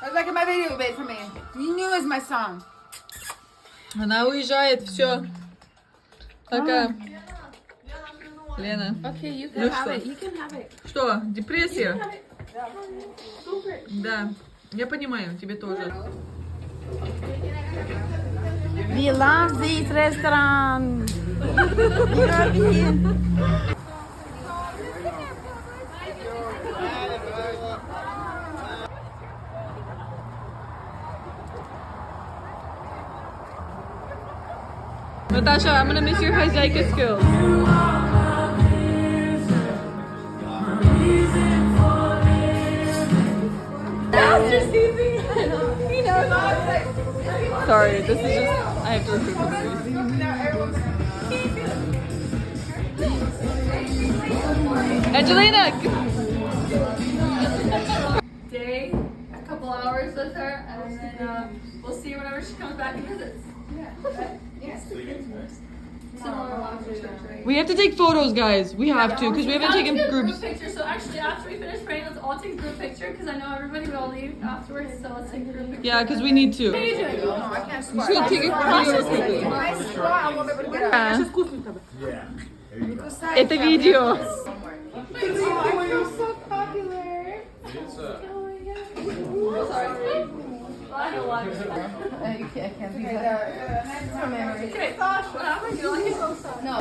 It's like in my video you made for me. You knew it was my song. Она уезжает, все. Пока. Лена. Okay, you Ну can have что? it. You can have it. Что, депрессия? Супер. Да, я понимаю, тебе тоже. We love this restaurant. We love it. Natasha, I'm gonna miss your Hazaika skills. Sorry, this is just, I have to recruit for the movie. Angelina! Day, a couple hours with her, and then we'll see her whenever she comes back and visits. We have to take photos, guys. We have to, because we haven't taken groups. Picture. So actually, after we finish praying, let's all take a group picture, because I know everybody will leave afterwards, so let's take a group picture. Yeah, because we need to. No, I can't squat. Just take a video quickly. If I squat, I won't be able to get up. Это видео. Oh, I feel so popular. I don't watch. I can't do that. It's from memory. Okay, Tosh, what happened? You like it? No.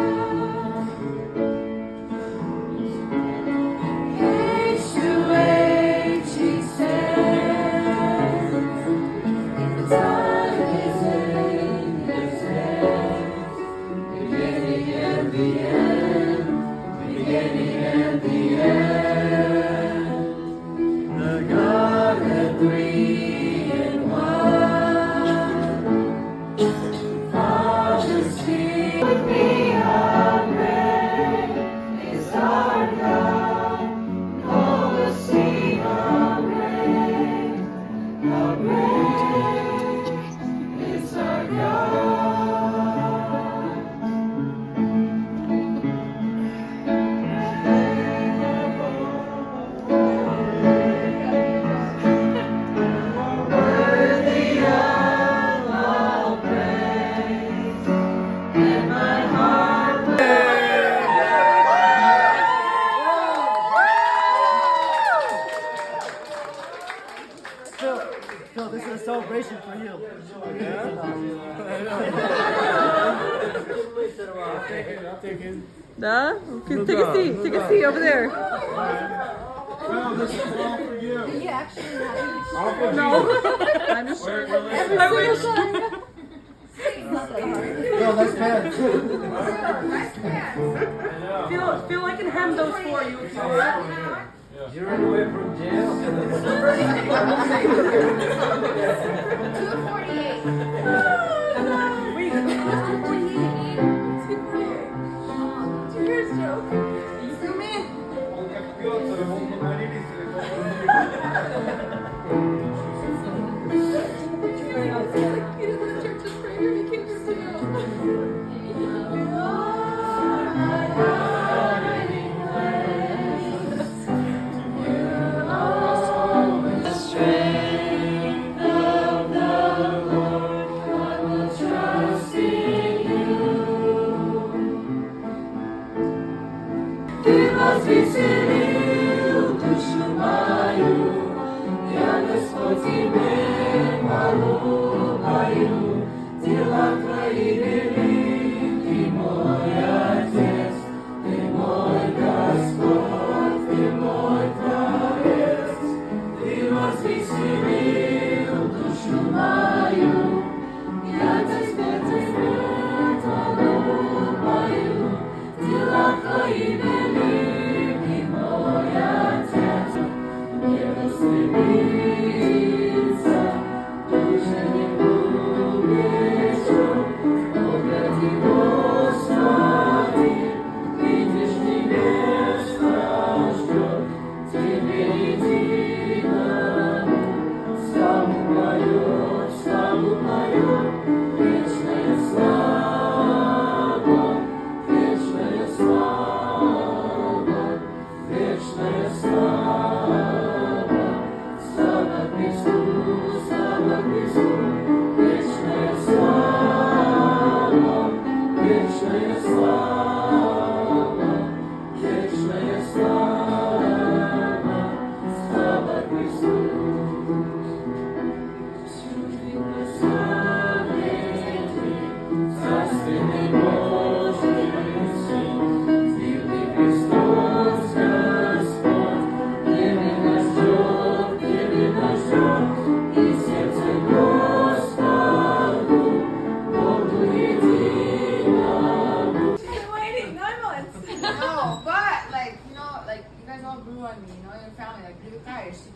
Phil, this is a celebration for you. I'll take it. Да? Take a seat. Take a seat over there. No, this is all for you. You actually have All for No. you. I'm sure. I wish. No, that's bad. Phil, I can hand those for you if you want. You ran away from jail. 248. Cheers, Joe. Come in.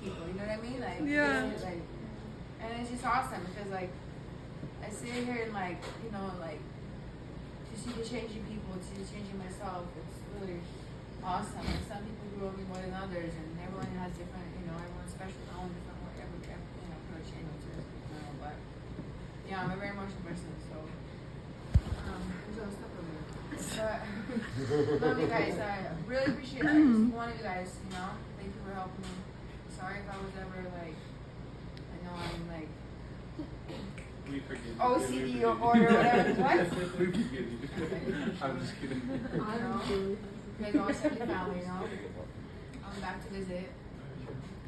people. You know what I mean? Like, Yeah. Like, and it's just awesome because like I sit here and like you know like to see the changing people, to see the changing myself. It's really awesome. And some people grow me more than others, and everyone has different. You know, everyone's special in their own different way. Every you know approach changes. You know, but yeah, I'm a very emotional person, so. There's other stuff over there. But love you guys. I really appreciate every one of you guys. You know, thank you for helping me. Sorry if I was ever like, I know I'm like We forgive you. OCD or whatever. What? We forgive you. I'm just kidding. You know, you guys always have your family. You know, I'm back to visit.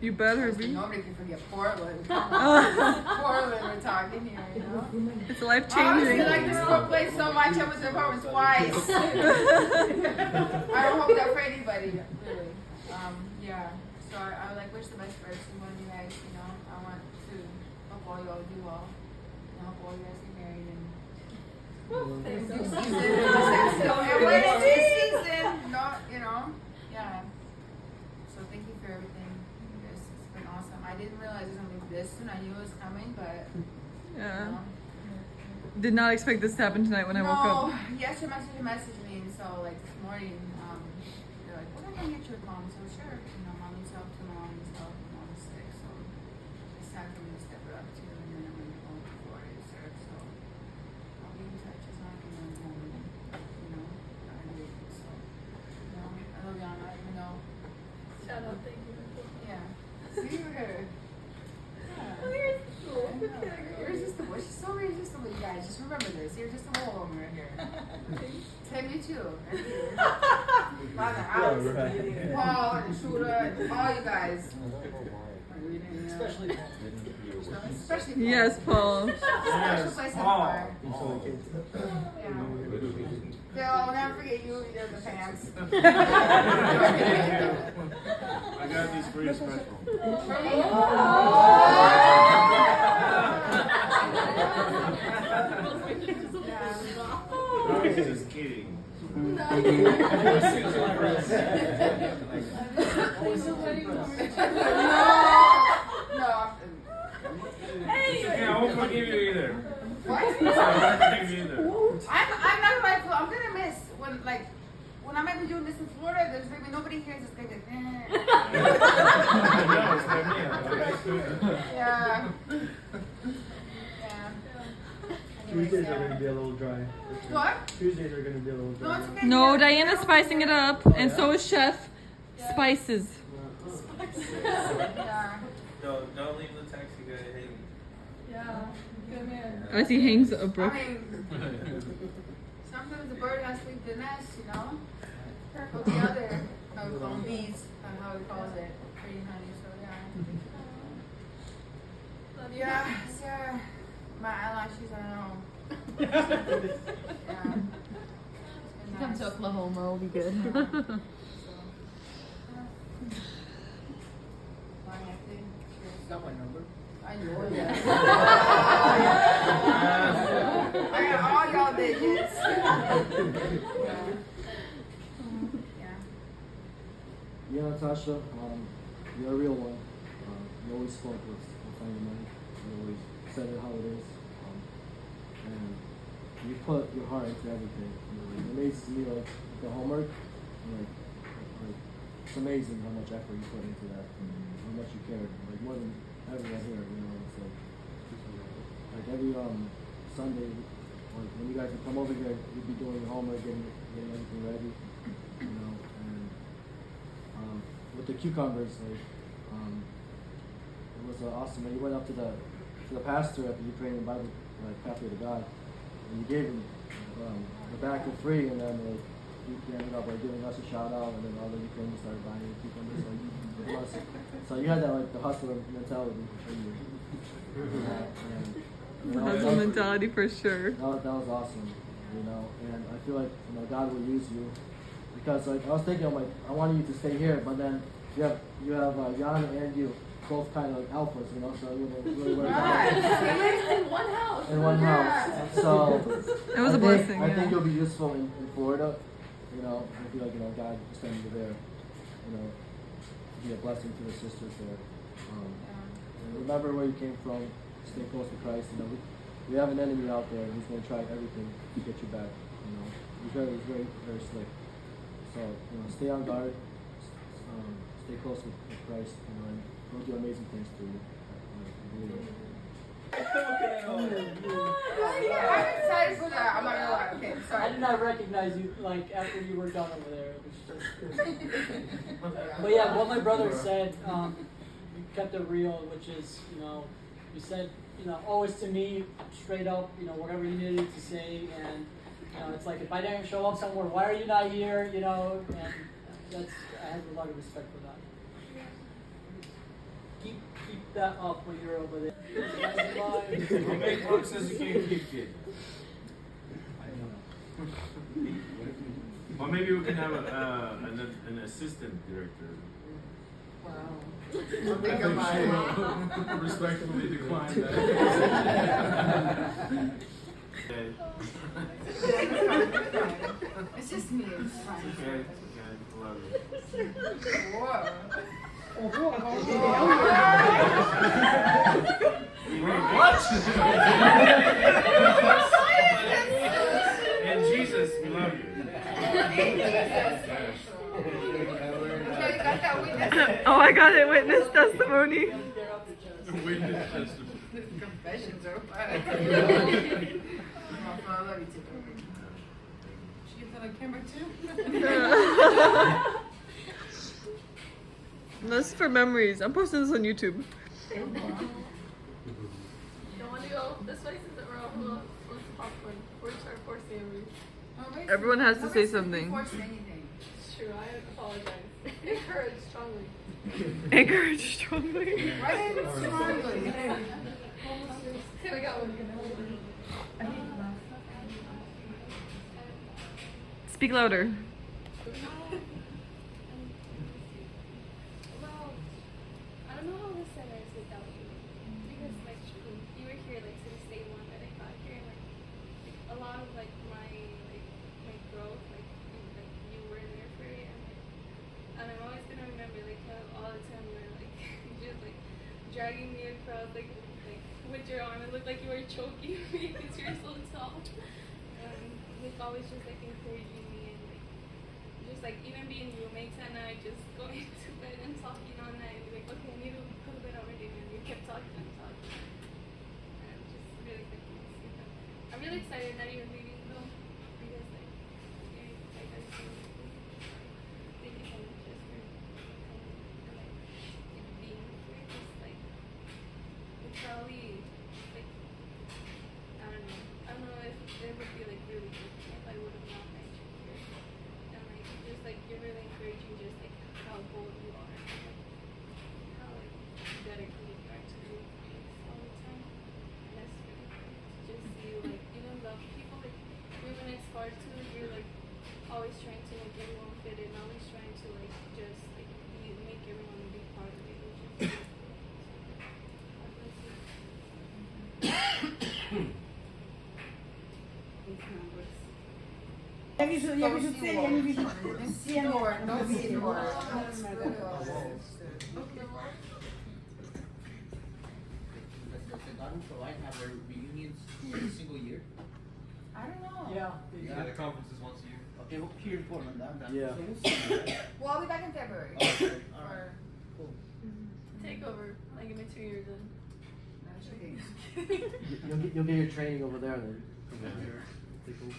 You better be. Nobody can forget Portland. Portland, we're talking here. You know. It's life Honestly, changing. like this poor place so much. I went to the apartment twice. I don't hope that for anybody, really. Yeah. So I like wish the best for every one of you guys. You know, I want to hope all y'all do well. And I hope all you guys get married and. New season. And wait till this season. No, you know. Yeah. So thank you for everything. It's been awesome. I didn't realize it was gonna be this soon. I knew it was coming, but. Yeah. You know. Did not expect this to happen tonight when I woke up. Yesterday messaged me, and so like this morning, they're like, "When am I gonna get your mom?" So sure, you know, mom needs help to mom needs help, and mom is sick, so it's time for me to step it up too, and then I'm gonna go home to Florida to serve. So I'll be in touch as long as I'm home, you know, I do it. So you know, I love y'all. I even know. Shout out, thank you. Yeah. See her. Oh, you're so Irresistible. She's so irresistible, you guys. Just remember this. Irresistible woman right here. Tim, you too. Right here. By the house. right. Paul and Shooter and all you guys. Especially Paul. Yes, Paul. Special place in the heart. Yeah. Phil, I'll never forget you. You're the pants. I got these for you special. I was just kidding. No. Yeah, I won't forgive you either. What? I won't forgive you either. I'm not like I'm gonna miss when I might be doing this in Florida. There's gonna be nobody here. It's gonna be No, it's not me. yeah. Tuesdays are going to be a little dry. What? Tuesdays are going to be a little No, dry. it's okay. No, Diana's spicing it up, and so is Chef Spices. Yeah. Don't leave the taxi guy hanging. Yeah, good man. As he hangs a brook. I mean, sometimes the bird has to leave the nest, you know? But the other, how we call them bees, how he calls it, pretty honey, so yeah. Yeah, yeah. My eyelashes, I don't know. Yeah. Come to Oklahoma, we'll be good. Got my number? I know, yeah. I got all y'all digits. Yeah, Natasha, you're a real one. You always spoke with money. You always said it how it is. And you put your heart into everything. It amazes me, like, the homework. It's amazing how much effort you put into that. How much you cared. Like, more than everyone here, you know. It's like every Sunday, or when you guys would come over here, you'd be doing your homework, getting everything ready, you know. And with the cucumbers, like, it was awesome. And you went up to the pastor after you prayed in the Bible, like pathway to God, and you gave him the bag for free, and then like you ended up like giving us a shout out, and then all the Ukrainians started buying the cucumbers. So you had that like the hustler mentality. Hustle mentality for sure. That was awesome, you know. And I feel like God will use you because like I was thinking, I'm like I wanted you to stay here, but then you have Yana and you both kind of like alphas, you know. So you really work out In one house. in one house. So It was a blessing. I think Yeah. you'll be useful in Florida. You know, I feel like God will send you there. You know, be a blessing to the sisters there. remember where you came from. Stay close to Christ. You know, we have an enemy out there, and he's going to try everything to get you back. You know, he's very, very slick. So, you know, stay on guard. Stay close with Christ. You know, and he'll do amazing things for you. Yeah, I'm excited for that. I'm not gonna lie. Okay, I sorry. did not recognize you like after you were done over there. It was just, but yeah, what my brother said, you kept it real, which is, you know, you said, you know, always to me, straight up, you know, whatever you needed to say, and you know, it's like if I didn't show up somewhere, why are you not here? You know, and that's I have a lot of respect for that. Keep that up when you're over there. Make Mark says you can't keep it. Or maybe we can have an assistant director. Wow. Respectfully decline that. It's just me. It's fine. Okay, love it. Whoa. What? And Jesus, we love you. Okay, got that witness. Oh, I got it. Witness testimony. Witness testimony. Confessions are fun. I love you too. She gets on camera too? This is for memories. I'm posting this on YouTube. Don't want to go this way since we're all full of popcorn. We're start forcing everything. Everyone has to say something. It's true, I apologize. Encourage strongly. Encourage strongly. Why didn't it strongly? Here we go. Speak louder. Well, I don't know how the center is without you. Because like you were here like since day one that I got here, and like a lot of like my growth, like you were there for it, and I'm always gonna remember like how all the time you were like just like dragging me across like with your arm. It looked like you were choking me because you're so tall. Like always just like encouraging me and like just like even being roommates at night, just going to bed and talking all night. Like, okay, I need to go to bed already, and we kept talking and talking. And just really good to see them. I'm really excited that you're leaving though, because like I got to thank you so much just for coming and like being here. Just like it's probably like I don't know if it would be like really good if I would have not met you here. And like just like you're really encouraging just like how bold you are and like how like dedicated you are to doing things all the time. And that's really great to just see you like even love people like even when it's hard to you're like always trying to make everyone fit in, always trying to like just like make everyone be part of it, which is really cool. So, God bless you. Provide have their reunions every single year. I don't know. Yeah. Yeah, the conferences once a year. Okay, well, here in Portland, that. Yeah. So we'll see. Right? Well, I'll be back in February. Okay, all right. Or, Cool. Take over. Like in 2 years then. no, it's okay. You'll get your training over there then. Take over.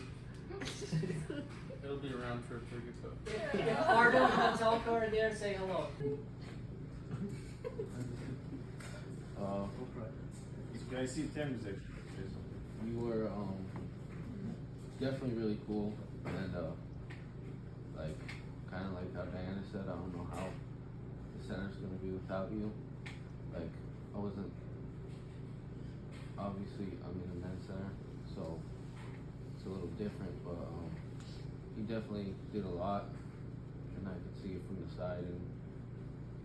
It'll be a round trip for you, but. Arden and Telco are there. Say hello. I see Tim's there. You were definitely really cool, and like kind of like how Diana said, I don't know how the center's gonna be without you. Like I wasn't obviously I'm in a men's center, so it's a little different, but you definitely did a lot, and I could see it from the side, and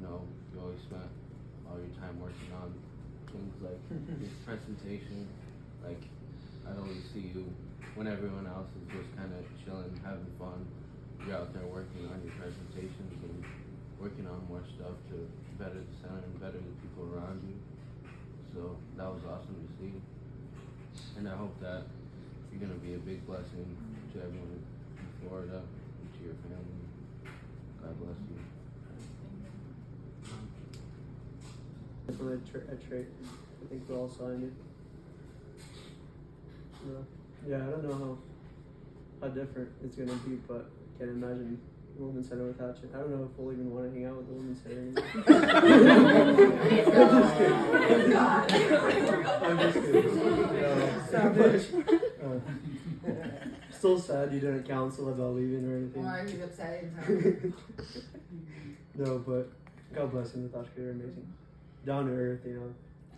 you know you always spent all your time working on things like this presentation. Like I'd always see you when everyone else is just kind of chilling, having fun. You're out there working on your presentations and working on more stuff to better the center and better the people around you. So that was awesome to see. And I hope that you're gonna be a big blessing to everyone in Florida and to your family. God bless you. Definitely a trait. I think we're all signing it. Yeah, I don't know how different it's gonna be, but I can't imagine the women's center without you. I don't know if we'll even want to hang out with the women's center anymore. I'm just kidding. Still sad you didn't counsel about leaving or anything. Or he's upset inside. No, but God bless you, Natasha. You're amazing. Down to earth, you know.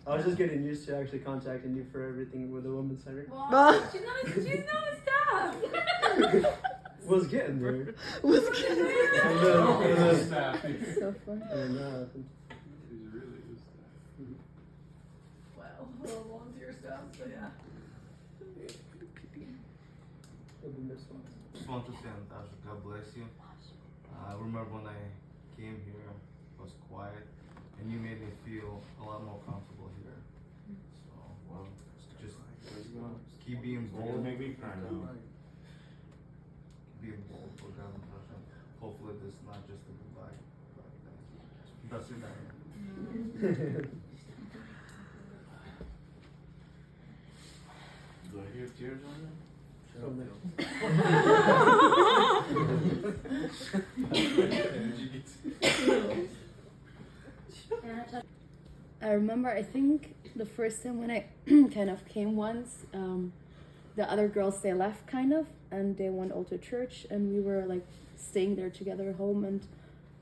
I was just getting used to actually contacting you for everything with the women's center. Well, she's not a staff. Was getting there. Was And Staff. so fun. then that happened. She's really good staff. Well, volunteer staff, so yeah. It'll be missed once. Just want to say, Natasha, God bless you. I remember when I came here, it was quiet, and you made me feel a lot more comfortable here. So, well, just keep being bold. Make me cry now. Keep being bold for God, Natasha. Hopefully, this is not just a goodbye. That's it. Do I hear tears on there? I remember, I think the first time when I kind of came once, the other girls, they left kind of, and they went all to church, and we were like staying there together at home, and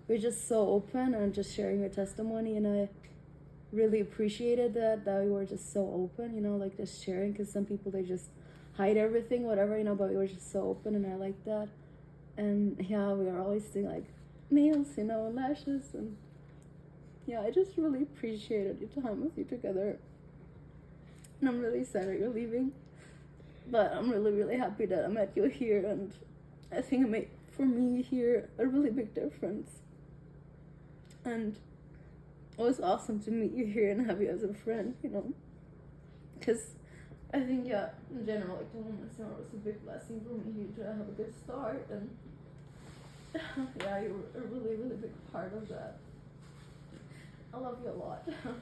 we were just so open and just sharing your testimony, and I really appreciated that we were just so open, you know, like just sharing, because some people, they just hide everything, whatever, you know, but we were just so open, and I liked that. And yeah, we were always doing like nails, you know, and lashes, and yeah, I just really appreciated your time with you together. And I'm really sad that you're leaving, but I'm really, really happy that I met you here, and I think it made, for me here, a really big difference. And it was awesome to meet you here and have you as a friend, you know, because I think, yeah, in general, like, the women's center was a big blessing for me here to have a good start, and yeah, you were a really, really big part of that. I love you a lot. I love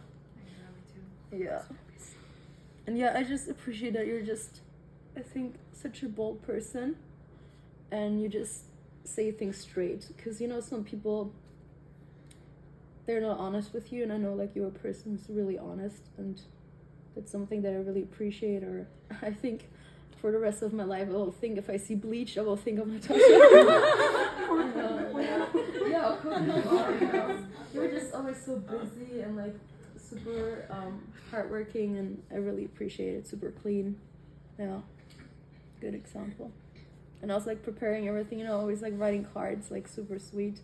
you too. Yeah. And yeah, I just appreciate that you're just, I think, such a bold person, and you just say things straight, because, you know, some people, they're not honest with you, and I know, like, you're a person who's really honest, and it's something that I really appreciate. Or I think for the rest of my life, I will think, if I see bleach, I will think of Natasha. Yeah, you're just always so busy and like super hardworking, and I really appreciate it. Super clean. Yeah, good example. And also like preparing everything, you know, always like writing cards, like super sweet,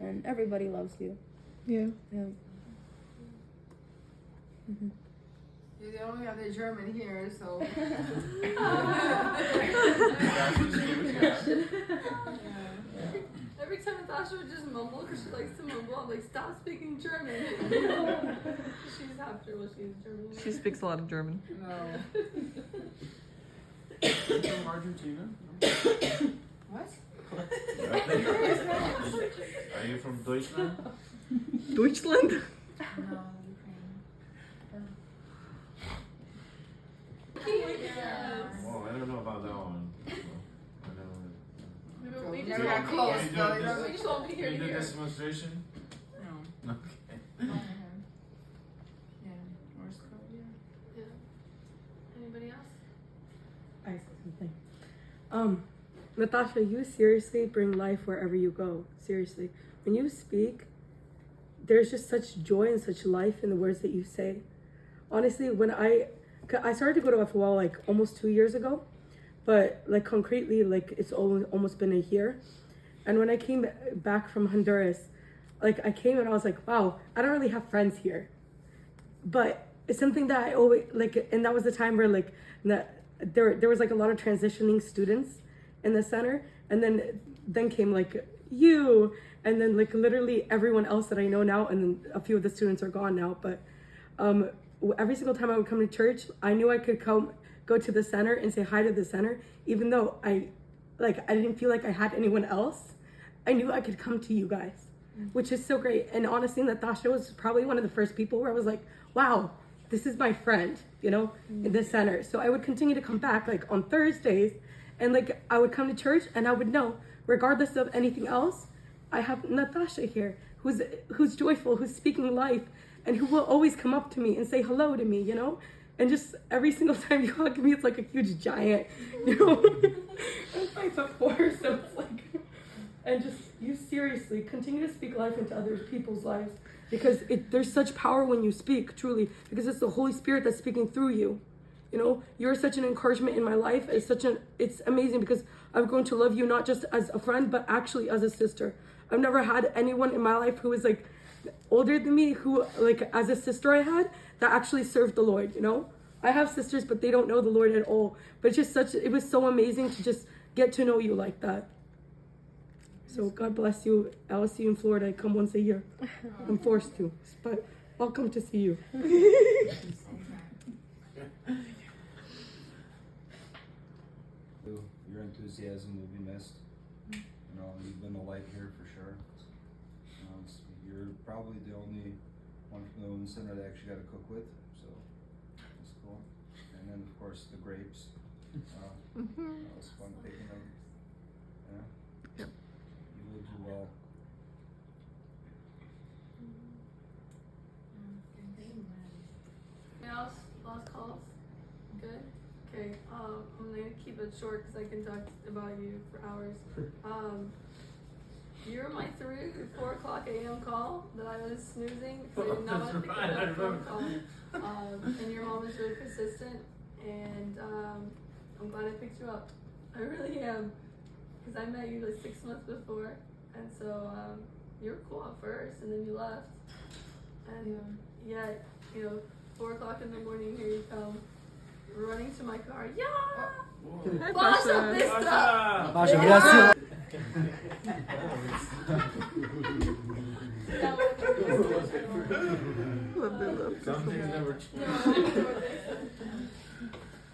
and everybody loves you. Yeah. Yeah. Mm-hmm. You're the only other German here, so. Every time Natasha would just mumble, because she likes to mumble, I'm like, stop speaking German. She's after what she's German. She speaks a lot of German. No. You're from Argentina? What? Are you from Deutschland? Deutschland? No, Ukraine. Oh, I don't know about that one. We Never just got won't close, be though, here. you know? We just won't be here You to did hear. this demonstration? No. Okay. Yeah. Morse code, yeah. Yeah. Anybody else? I say something. Natasha, you seriously bring life wherever you go. Seriously. When you speak, there's just such joy and such life in the words that you say. Honestly, when I started to go to FOL like almost 2 years ago, but like concretely, like it's almost been a year. And when I came back from Honduras, like I came and I was like, wow, I don't really have friends here. But it's something that I always like, and that was the time where like there was like a lot of transitioning students in the center, and then came like you, and then like literally everyone else that I know now, and then a few of the students are gone now, but every single time I would come to church, I knew I could go to the center and say hi to the center, even though I didn't feel like I had anyone else. I knew I could come to you guys, which is so great. And honestly, Natasha was probably one of the first people where I was like, wow, this is my friend, you know, in the center. So I would continue to come back like on Thursdays, and like I would come to church and I would know, regardless of anything else, I have Natasha here who's joyful, who's speaking life, and who will always come up to me and say hello to me, you know? And just every single time you hug me, it's like a huge giant, you know? It's like a force, so it's like, and just, you seriously continue to speak life into other people's lives, because there's such power when you speak, truly, because it's the Holy Spirit that's speaking through you. You know, you're such an encouragement in my life. It's amazing, because I've grown to love you not just as a friend, but actually as a sister. I've never had anyone in my life who was like older than me, who like as a sister I had, that actually served the Lord, you know? I have sisters, but they don't know the Lord at all. But it's just it was so amazing to just get to know you like that. So God bless you. I'll see you in Florida. I come once a year. I'm forced to, but I'll come to see you. Your enthusiasm will be missed. You know, you've been a light here for sure. You know, you're probably the only one from the women's center that actually got to cook with, so that's cool. And then of course the grapes. That was fun picking them. Yeah. Yep. You will do well. Last calls? Good? Okay, I'm gonna keep it short because I can talk about you for hours. You were my 4 o'clock a.m. call that I was snoozing because I did not want to pick up that phone call. And your mom was really persistent, and I'm glad I picked you up. I really am, because I met you like 6 months before, and so you were cool at first, and then you left. And yeah, you know, 4 o'clock in the morning, here you come. Running to my car. Yeah! Pasha, lista! Pasha, grazie. Some things never change.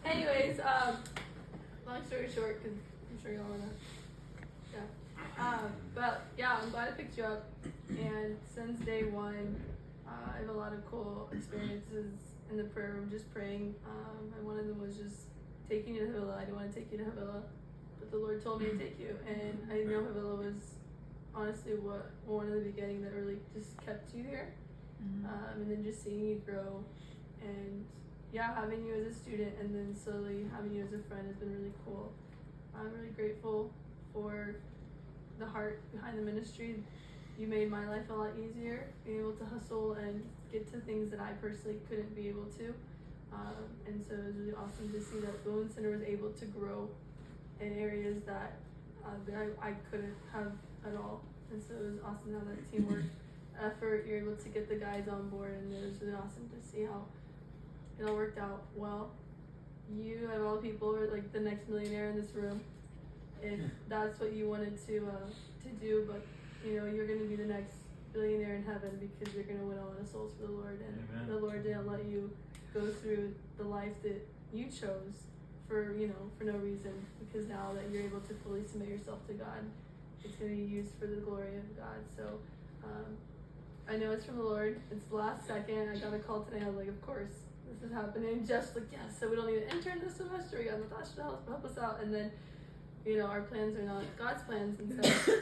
Anyways, long story short, because I'm sure y'all wanna. Yeah. But yeah, I'm glad I picked you up. And since day one, I have a lot of cool experiences in the prayer room, just praying. And one of them was just taking you to Havila. I didn't want to take you to Havila, but the Lord told me to take you. And I know Havila was honestly one of the beginning that really just kept you there. And then just seeing you grow, and yeah, having you as a student and then slowly having you as a friend has been really cool. I'm really grateful for the heart behind the ministry. You made my life a lot easier, being able to hustle and get to things that I personally couldn't be able to. And so it was really awesome to see that the Women's Center was able to grow in areas that I couldn't have at all. And so it was awesome to have that teamwork effort. You're able to get the guys on board, and it was really awesome to see how it all worked out well. You, of all people, are like the next millionaire in this room. If that's what you wanted to do, but you know, you're going to be the next billionaire in heaven, because you're going to win a lot of souls for the Lord. And Amen. the Lord didn't let you go through the life that you chose for no reason, because now that you're able to fully submit yourself to God, it's going to be used for the glory of God. So I know it's from the Lord. It's the last second. I got a call today. I was like, of course, this is happening. Just like, yes, so we don't need an intern this semester. We got Natasha to help us out. And then, you know, our plans are not God's plans. And so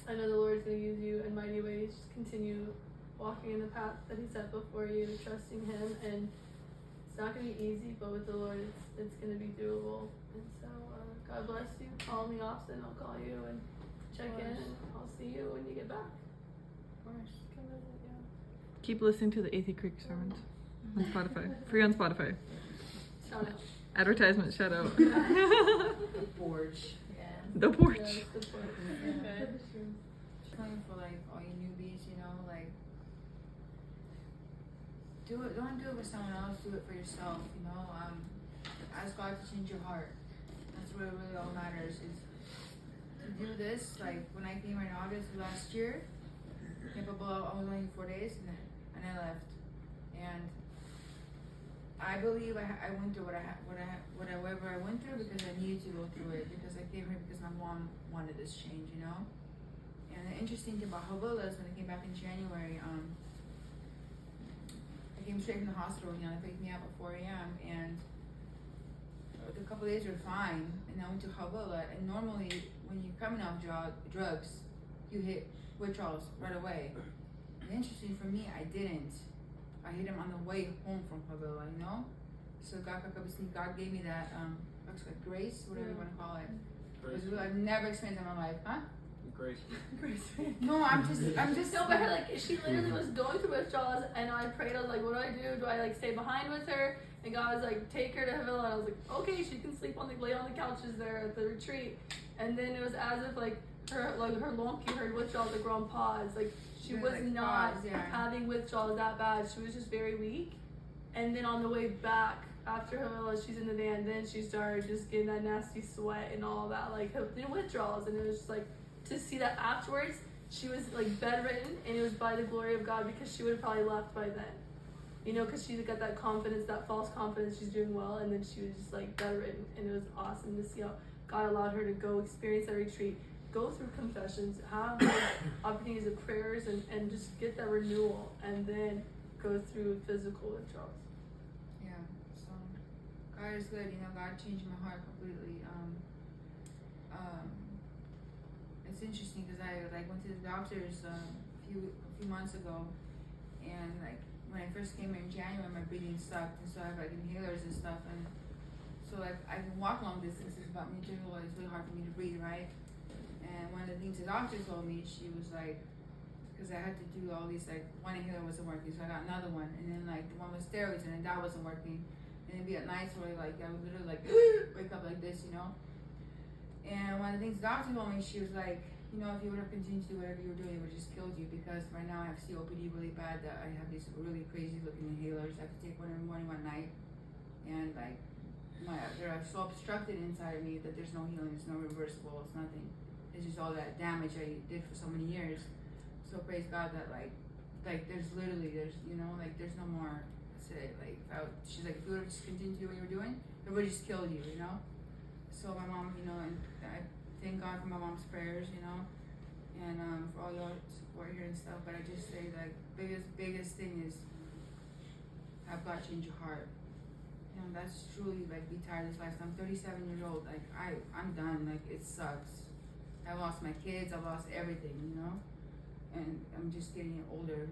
I know the Lord's going to use you in mighty ways. Just continue walking in the path that He set before you, trusting Him. And it's not going to be easy, but with the Lord, it's going to be doable. And so God bless you. Call me often. I'll call you and check in, and I'll see you when you get back. Of course. Come visit, yeah. Keep listening to the Athey Creek sermons on Spotify. Free on Spotify. Shout out. Advertisement, shout out. The porch. Yeah. The porch. Yeah, it's the porch. Coming for like all you newbies, you know, like do it. Don't do it for someone else. Do it for yourself. You know, ask God to change your heart. That's what really all matters. Is to do this. Like when I came in August of last year, I was only 4 days, and I left. And I believe I went through whatever I went through because I needed to go through it, because I came here because my mom wanted this change, you know? And the interesting thing about Havila is when I came back in January, I came straight from the hospital, you know, they picked me up at 4 a.m. and a couple of days were fine, and I went to Havila, and normally when you're coming off drugs, you hit withdrawals right away. And interesting for me, I didn't. I hit him on the way home from Havila, you know? So God gave me that grace, whatever you want to call it. I've never experienced in my life, huh? Grace. No, I'm just No, but her, like, she literally was going through withdrawals, and I prayed. I was like, what do I do? Do I like stay behind with her? And God was like, take her to Havila. And I was like, okay, she can lay on the couches there at the retreat. And then it was as if like her long her withdrawals like were on pause. Like she was like not pause, yeah. having withdrawals that bad. She was just very weak. And then on the way back after Havila, she's in the van. Then she started just getting that nasty sweat and all that, like withdrawals. And it was just like, to see that afterwards, she was like bedridden, and it was by the glory of God, because she would have probably left by then, you know, because she got that confidence, that false confidence she's doing well, and then she was just like bedridden, and it was awesome to see how God allowed her to go experience that retreat, go through confessions, have those opportunities of prayers, and just get that renewal, and then go through physical withdrawals. Yeah, so God is good, you know. God changed my heart completely. It's interesting because I like went to the doctors a few months ago, and like when I first came here in January, my breathing sucked, and so I have like inhalers and stuff, and so like I can walk long distances, but me too, it's really hard for me to breathe, right? And one of the things the doctor told me, she was like, because I had to do all these, like one inhaler wasn't working, so I got another one, and then like the one with steroids, and then that wasn't working, and it'd be at nights where like I would literally like wake up like this, you know. And one of the things the doctor told me, she was like, you know, if you would have continued to do whatever you were doing, it would have just killed you, because right now I have COPD really bad, that I have these really crazy looking inhalers. I have to take one every morning, one night, and like they're so obstructed inside of me that there's no healing, there's no reversible, it's nothing. It's just all that damage I did for so many years. So praise God that like there's you know, like there's no more. That's it. Like she's like, if you would have just continued to do what you were doing, it would have just killed you, you know. So my mom, you know, and I thank God for my mom's prayers, you know, and for all your support here and stuff. But I just say like biggest thing is have God change your heart. You know, that's truly like be tired of this life. I'm 37 years old. Like I'm done. Like it sucks. I lost my kids. I lost everything. You know, and I'm just getting older.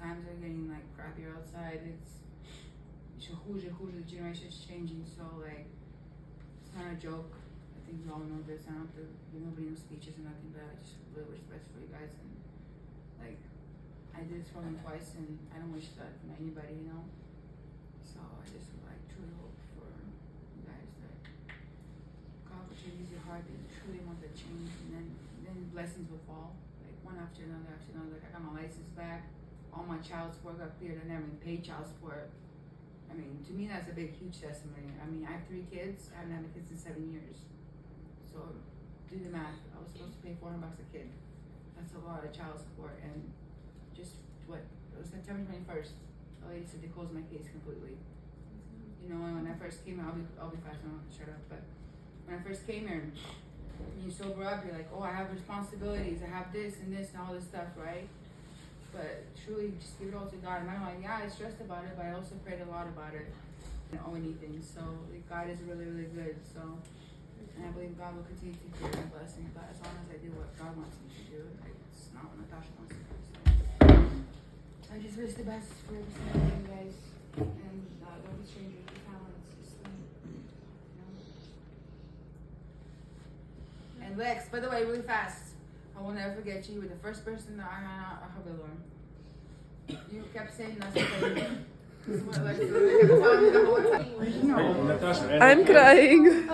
Times are getting like crappier outside. It's who's the generation's changing. So like. It's not a joke. I think we all know this. I don't have to give nobody no speeches or nothing, but I just really wish the best for you guys. And like, I did this for them twice, and I don't wish that for anybody, you know. So I just like truly hope for you guys that God will change your heart, that you truly want the change, and then blessings will fall, like one after another after another. Like I got my license back, all my child support got cleared. I never even paid child support. I mean, to me, that's a big, huge testimony. I mean, I have 3 kids. I haven't had kids in 7 years. So, do the math. I was supposed to pay $400 a kid. That's a lot of child support. And just it was September 21st. The lady said they closed my case completely. You know, when I first came here, I'll be fast. I'm not shut up. But when I first came here, when you sober up, you're like, oh, I have responsibilities. I have this and this and all this stuff, right? But truly, just give it all to God. And I'm like, yeah, I stressed about it, but I also prayed a lot about it. I don't owe anything. So like, God is really, really good. So, and I believe God will continue to give me blessings. But as long as I do what God wants me to do, like, it's not what Natasha wants to do. So I just wish the best for every single one of you guys. And don't be strangers with talents. Just, you know. And Lex, by the way, really fast. I will never forget you. You were the first person that I hung out at Havila. You kept saying that's okay. I'm crying.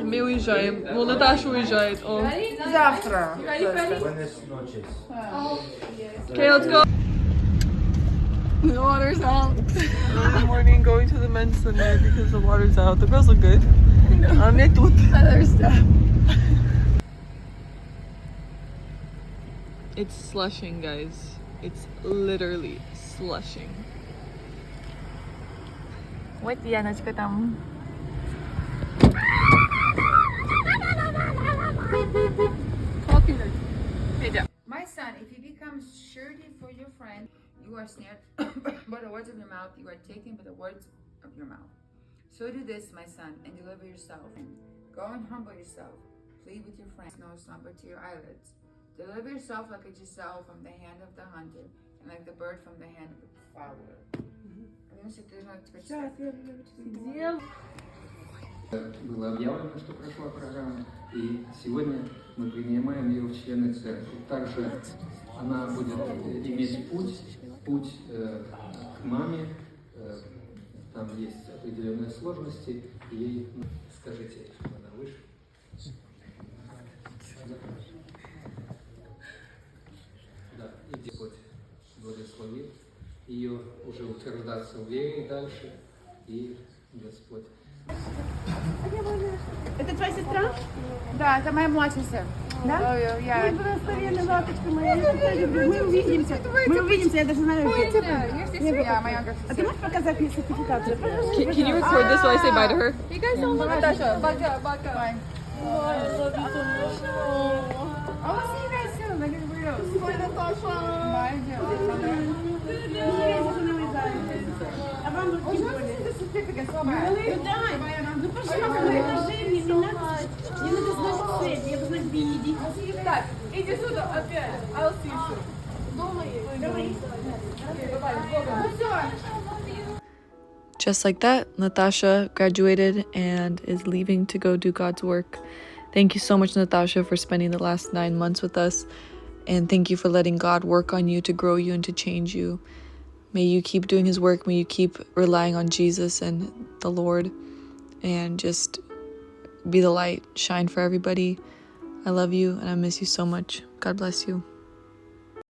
My уезжаем. Ну, Наташа уезжает. Завтра. Okay, let's go. The water's out. Early morning, going to the men's center because the water's out. The girls look good. Me тут. It's slushing, guys. It's literally slushing. Вот Яночка там. My son, if he becomes surety for your friend, you are snared by the words of your mouth, you are taken by the words of your mouth. So do this, my son, and deliver yourself. Go and humble yourself. Plead with your friend, no slumber to your eyelids. Deliver yourself like a gazelle from the hand of the hunter, and like the bird from the hand of the fowler. Было объявлено, что прошла программа, и сегодня мы принимаем ее в члены церкви. Также она будет иметь путь к маме, там есть определенные сложности, и скажите, чтобы она вышла. Да, и Господь благословит ее уже утверждаться в вере дальше, и Господь. Это твоя сестра? Да, это моя младшая сестра. Да? Я... Благословенная лапочка моя, я тебя люблю. Мы увидимся, я даже знаю. Yeah, my younger А ты sister. можешь показать мне сертификацию? Can you record this while I say bye to her? You guys don't look Natasha. Back up. Fine. I love you so much. I will see you guys soon, like weirdos. Bye, Natasha. Bye, А вам Oh, you want to see the certificate so bad? Ну, пожалуйста, покажи мне, мне надо знать цель, я должна тебе идти. Так, иди сюда опять. I'll see you soon. Давай. Just like that, Natasha graduated and is leaving to go do God's work. Thank you so much, Natasha, for spending the last 9 months with us. And thank you for letting God work on you to grow you and to change you. May you keep doing his work. May you keep relying on Jesus and the Lord. And just be the light. Shine for everybody. I love you and I miss you so much. God bless you.